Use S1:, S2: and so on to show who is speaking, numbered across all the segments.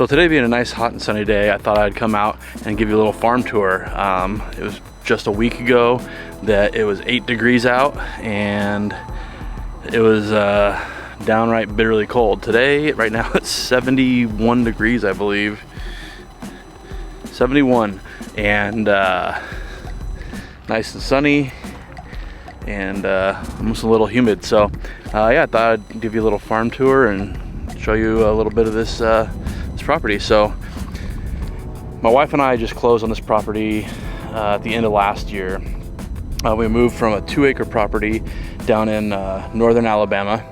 S1: So today being a nice hot and sunny day, I thought I'd come out and give you a little farm tour. It was just a week ago that it was 8 degrees out and it was downright bitterly cold. Today, right now, it's 71 degrees, I believe. 71, and nice and sunny, and almost a little humid. So yeah, I thought I'd give you a little farm tour and show you a little bit of this property. So my wife and I just closed on this property at the end of last year. We moved from a 2-acre property down in northern Alabama,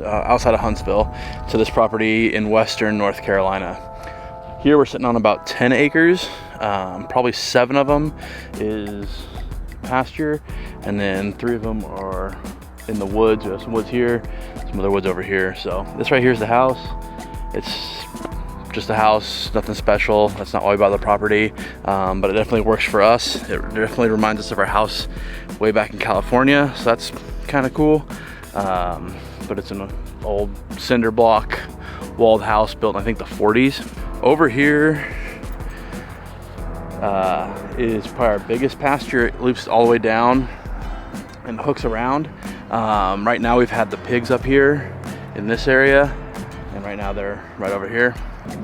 S1: outside of Huntsville, to this property in western North Carolina. Here we're sitting on about 10 acres. Probably 7 of them is pasture, and then 3 of them are in the woods. We have some woods here, some other woods over here. So this right here is the house. It's just a house, nothing special. That's not why we bought the property, but it definitely works for us. It definitely reminds us of our house way back in California, so that's kind of cool. But it's an old cinder block walled house built in, I think, the 40s. Over here is probably our biggest pasture. It loops all the way down and hooks around. Right now we've had the pigs up here in this area, and right now they're right over here.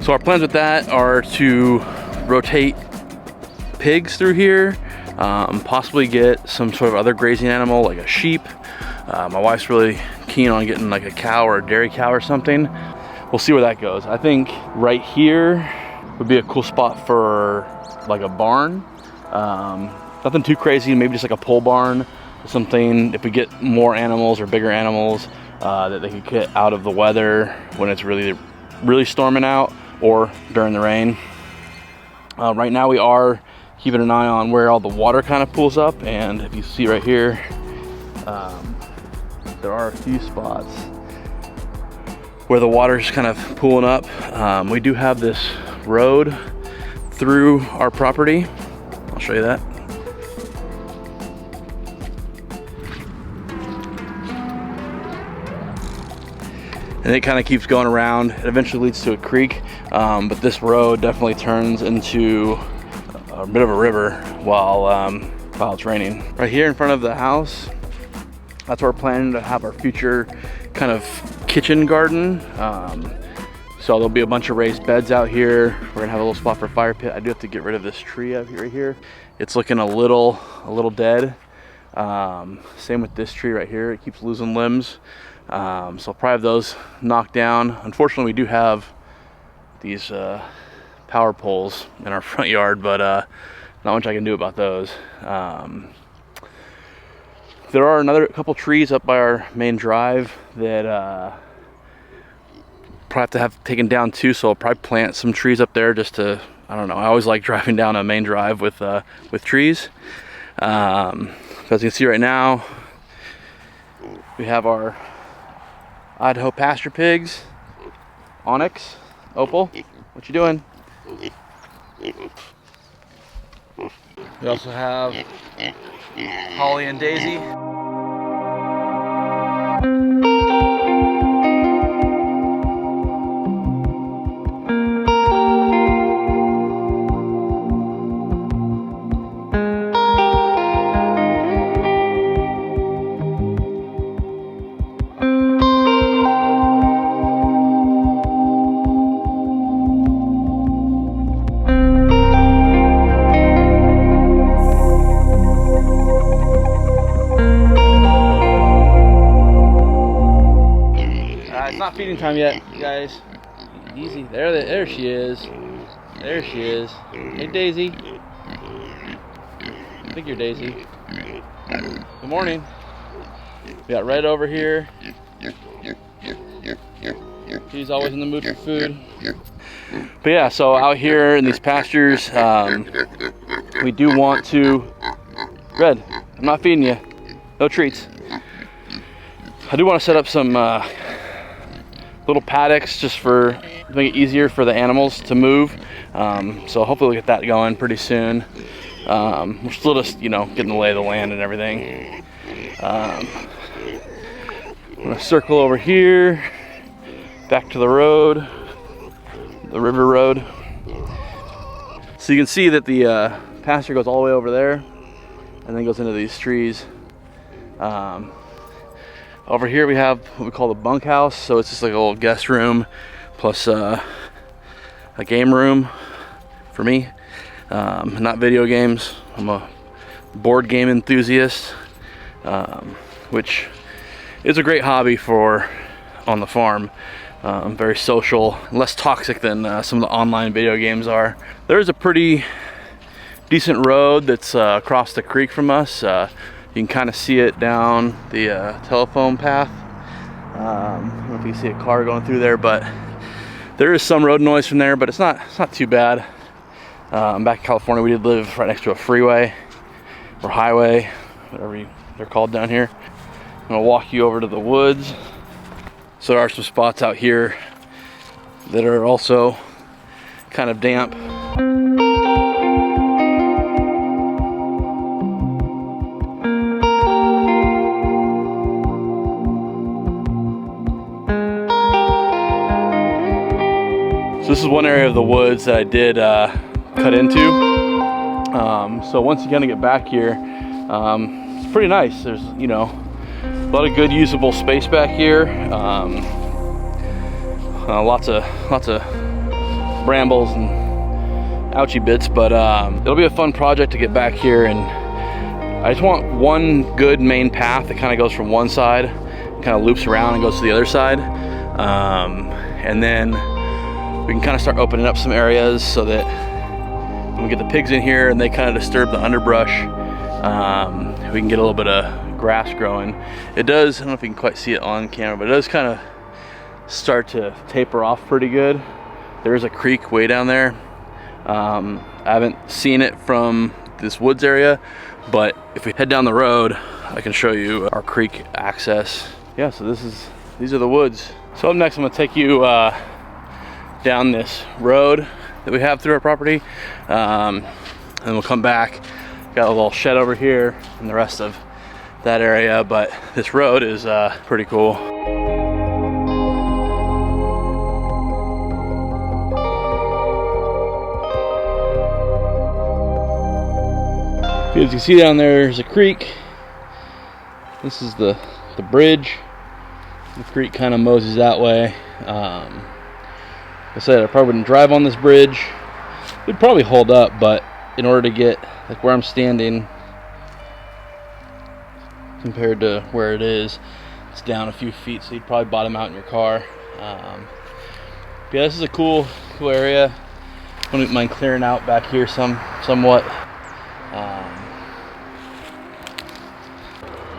S1: So our plans with that are to rotate pigs through here, possibly get some sort of other grazing animal like a sheep. My wife's really keen on getting like a cow or a dairy cow or something. We'll see where that goes. I think right here would be a cool spot for like a barn. Nothing too crazy, maybe just like a pole barn or something. If we get more animals or bigger animals that they could get out of the weather when it's really storming out or during the rain. Right now we are keeping an eye on where all the water kind of pools up, and if you see right here, there are a few spots where the water's kind of pooling up. We do have this road through our property. I'll show you that. And it kind of keeps going around. It eventually leads to a creek, but this road definitely turns into a bit of a river while it's raining. Right here in front of the house, that's where we're planning to have our future kind of kitchen garden. So there'll be a bunch of raised beds out here. We're gonna have a little spot for a fire pit. I do have to get rid of this tree out here, right here. It's looking a little dead. Same with this tree right here. It keeps losing limbs. So I'll probably have those knocked down. Unfortunately, we do have these power poles in our front yard, but not much I can do about those. There are another couple trees up by our main drive that probably have to have taken down too, so I'll probably plant some trees up there just to, I don't know, I always like driving down a main drive with trees. As you can see right now, we have our Idaho pasture pigs. Onyx, Opal, what you doing? We also have Holly and Daisy. Not feeding time yet, guys. Easy. There she is. There she is. Hey, Daisy. I think you're Daisy. Good morning. We got Red over here. She's always in the mood for food. But yeah, so out here in these pastures, we do want to... Red, I'm not feeding you. No treats. I do want to set up some little paddocks just to make it easier for the animals to move. So hopefully we'll get that going pretty soon. We're still just, getting the lay of the land and everything. I'm gonna circle over here, back to the road. the river road. So you can see that the pasture goes all the way over there and then goes into these trees. Over here we have what we call the bunkhouse. So it's just like a little guest room plus a game room for me. Not video games. I'm a board game enthusiast, which is a great hobby for on the farm. Very social, less toxic than some of the online video games are. There's a pretty decent road that's across the creek from us. You can kind of see it down the telephone path. I don't know if you can see a car going through there, but there is some road noise from there, but it's not too bad. Back in California, we did live right next to a freeway or highway, whatever they're called down here. I'm gonna walk you over to the woods. So there are some spots out here that are also kind of damp. So this is one area of the woods that I did cut into. So once you kind of get back here, it's pretty nice. There's, you know, a lot of good usable space back here. Lots of brambles and ouchy bits, but it'll be a fun project to get back here. And I just want one good main path that kind of goes from one side, kind of loops around and goes to the other side. And then we can kind of start opening up some areas so that when we get the pigs in here and they kind of disturb the underbrush, we can get a little bit of grass growing. It does, I don't know if you can quite see it on camera, but it does kind of start to taper off pretty good. There is a creek way down there. I haven't seen it from this woods area, but if we head down the road, I can show you our creek access. Yeah, so these are the woods. So up next, I'm gonna take you down this road that we have through our property, and we'll come back. Got a little shed over here and the rest of that area, but this road is pretty cool. As you can see down there's a creek. This is the bridge. The creek kind of moses that way. Like I said, I probably wouldn't drive on this bridge. It'd probably hold up, but in order to get like where I'm standing compared to where it is, it's down a few feet, so you'd probably bottom out in your car. But yeah, this is a cool area. I wouldn't mind clearing out back here somewhat.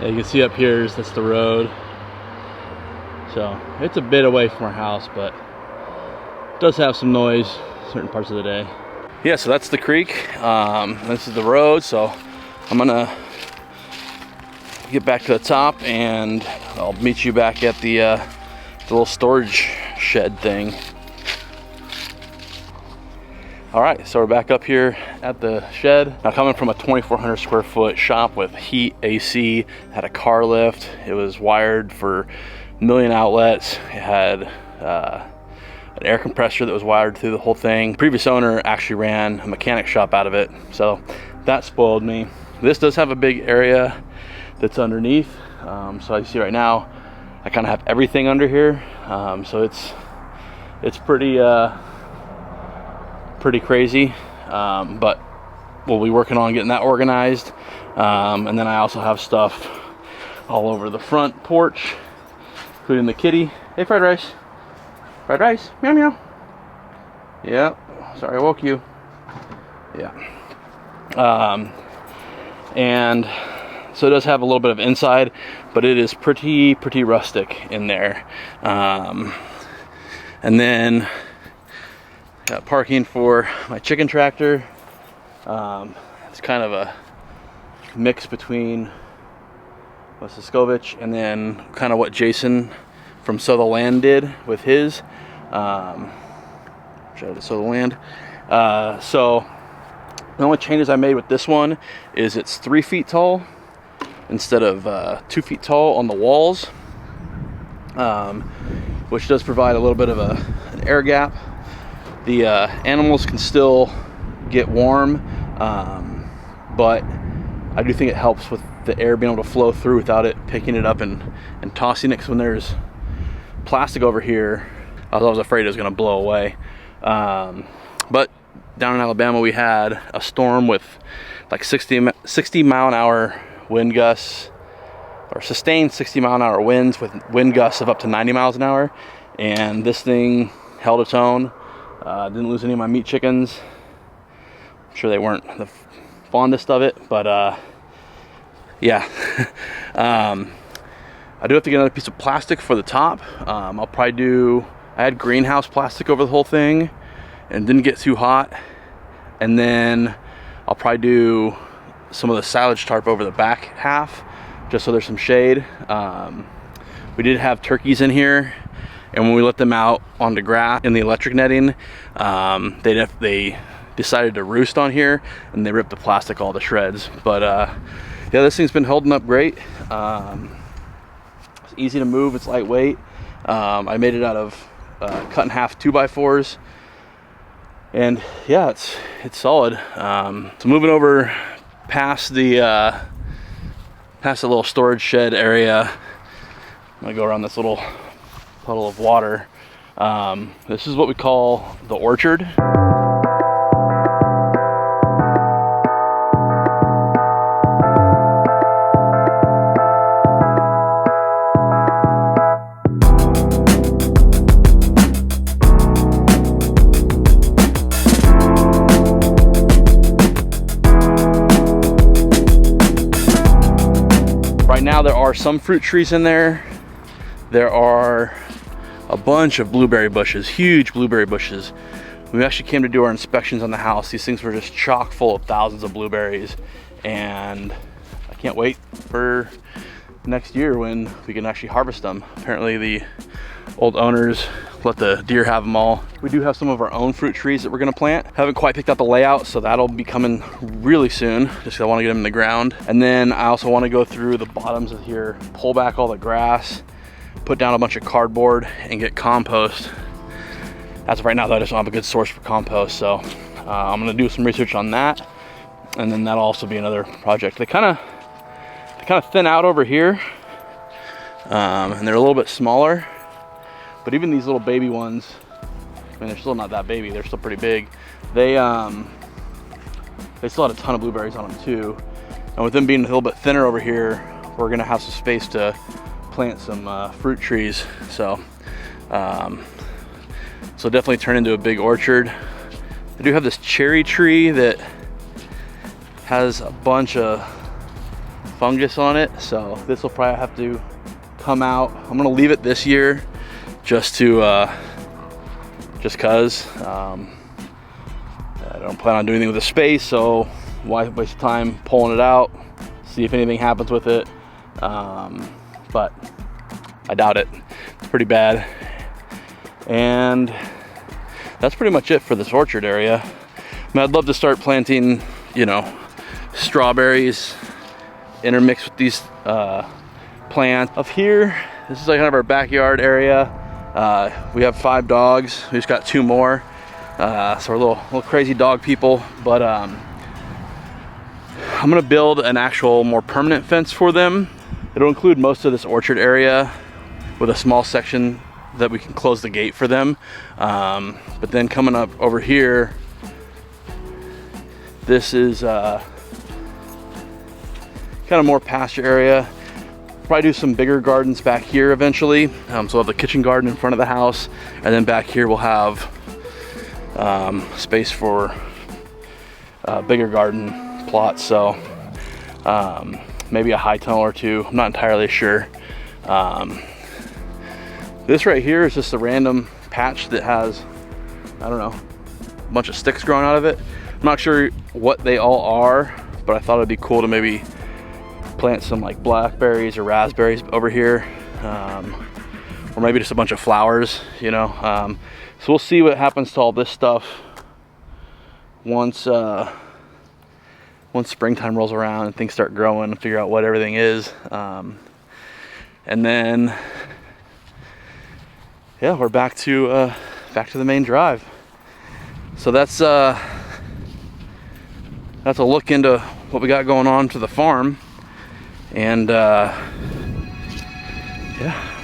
S1: Yeah, you can see up here that's the road. So it's a bit away from our house, but it does have some noise certain parts of the day. Yeah, so that's the creek. This is the road, so I'm gonna get back to the top and I'll meet you back at the little storage shed thing. All right, so we're back up here at the shed. Now, coming from a 2,400 square foot shop with heat, AC, had a car lift. It was wired for 1 million outlets. It had an air compressor that was wired through the whole thing. Previous owner actually ran a mechanic shop out of it, so that spoiled me. This does have a big area that's underneath. So I see right now, I kind of have everything under here. So it's pretty crazy, but we'll be working on getting that organized. And then I also have stuff all over the front porch, including the kitty. Hey, fried rice. Fried rice, meow meow. Yeah, sorry I woke you. Yeah. And so it does have a little bit of inside, but it is pretty rustic in there. And then got parking for my chicken tractor. It's kind of a mix between Siskovich and then kind of what Jason from Sow the Land did with his. Shout out to Sow the Land. So the only changes I made with this one is it's 3 feet tall instead of 2 feet tall on the walls, which does provide a little bit of an air gap. the animals can still get warm, but I do think it helps with the air being able to flow through without it picking it up and tossing it. Because when there's plastic over here, I was afraid it was going to blow away. But down in Alabama, we had a storm with like 60 mile an hour wind gusts, or sustained 60 mile an hour winds with wind gusts of up to 90 miles an hour. And this thing held its own. Didn't lose any of my meat chickens. I'm sure they weren't the fondest of it, but yeah. I do have to get another piece of plastic for the top. I'll probably do, I had greenhouse plastic over the whole thing and didn't get too hot. And then I'll probably do some of the silage tarp over the back half, just so there's some shade. We did have turkeys in here, and when we let them out on the grass in the electric netting, they decided to roost on here, and they ripped the plastic all to shreds. But yeah, this thing's been holding up great. It's easy to move, it's lightweight. I made it out of cut in half 2x4s, and yeah, it's solid. So moving over past the little storage shed area, I'm gonna go around this little puddle of water. This is what we call the orchard. Right now there are some fruit trees in there. There are a bunch of blueberry bushes, huge blueberry bushes. We actually came to do our inspections on the house. These things were just chock full of thousands of blueberries, and I can't wait for next year when we can actually harvest them. Apparently the old owners let the deer have them all. We do have some of our own fruit trees that we're gonna plant. Haven't quite picked out the layout, so that'll be coming really soon, just 'cause I wanna get them in the ground. And then I also wanna go through the bottoms of here, pull back all the grass, put down a bunch of cardboard, and get compost. As of right now though, I just don't have a good source for compost, so I'm gonna do some research on that, and then that'll also be another project. They kind of thin out over here, and they're a little bit smaller. But even these little baby ones, I mean, they're still not that baby, they're still pretty big. They still had a ton of blueberries on them too. And with them being a little bit thinner over here, we're gonna have some space to plant some fruit trees. So definitely turn into a big orchard. I do have this cherry tree that has a bunch of fungus on it, so this will probably have to come out. I'm gonna leave it this year just cause I don't plan on doing anything with the space, so why waste time pulling it out, see if anything happens with it. But I doubt it. It's pretty bad. And that's pretty much it for this orchard area. I mean, I'd love to start planting, you know, strawberries intermixed with these plants. Up here, this is like kind of our backyard area. We have 5 dogs. We just got 2 more. So we're little crazy dog people. But I'm gonna build an actual more permanent fence for them. It'll include most of this orchard area with a small section that we can close the gate for them. But then coming up over here, this is kind of more pasture area. Probably do some bigger gardens back here eventually. So we'll have the kitchen garden in front of the house, and then back here we'll have space for bigger garden plots. So maybe a high tunnel or 2. I'm not entirely sure. This right here is just a random patch that has, I don't know, a bunch of sticks growing out of it. I'm not sure what they all are, but I thought it'd be cool to maybe plant some like blackberries or raspberries over here, or maybe just a bunch of flowers, you know. So we'll see what happens to all this stuff once springtime rolls around and things start growing and figure out what everything is. And then yeah, we're back to the main drive. So that's a look into what we got going on to the farm. And yeah,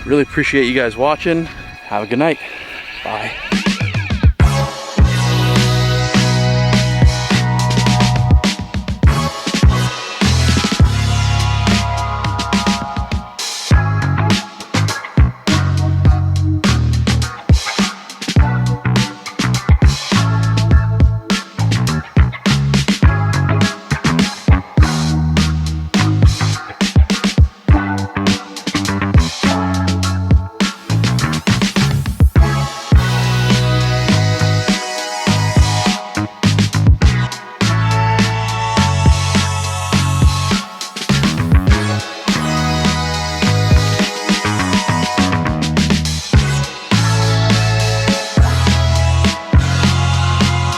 S1: really appreciate you guys watching. Have a good night. Bye.